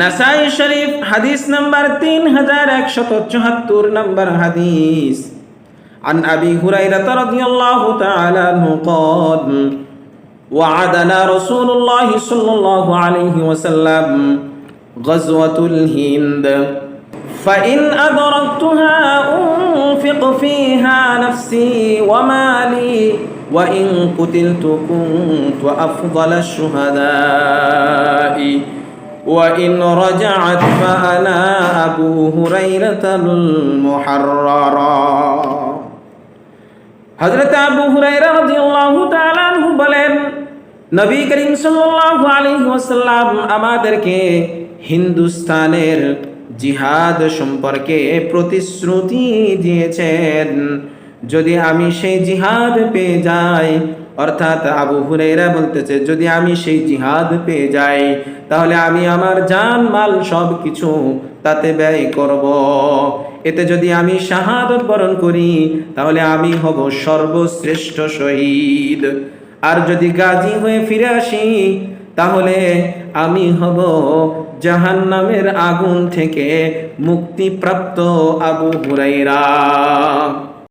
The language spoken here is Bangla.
নাসাই শরীফ হাদিস নাম্বার 3174 নম্বর হাদিস। عن أبي هريرة رضي الله تعالى عنه قال وعدنا رسول الله صلى الله عليه وسلم غزوة الهند فإن أدركتها أنفق فيها نفسي ومالي وإن قتلت كنت أفضل الشهداء وإن رجعت فأنا أبو هريرة المحررا। হযরত আবু হুরায়রা রাদিয়াল্লাহু তাআলা আনহু বলেন, নবী করিম সাল্লাল্লাহু আলাইহি ওয়াসাল্লাম আমাদেরকে হিন্দুস্তানের জিহাদ সম্পর্কে প্রতিশ্রুতি দিয়েছেন। যদি আমি সেই জিহাদ পেয়ে যাই, অর্থাৎ আবু হুরায়রা বলতেছে, যদি আমি সেই জিহাদ পেয়ে যাই তাহলে আমি আমার জান মাল সব কিছু তাতে ব্যয় করব। এতে যদি আমি শাহাদত বরণ করি তাহলে আমি হব সর্বশ্রেষ্ঠ শহীদ। আর যদি গাজী হয়ে ফিরে আসি তাহলে আমি হব জাহান্নামের আগুন থেকে মুক্তিপ্রাপ্ত আবু হুরায়রা।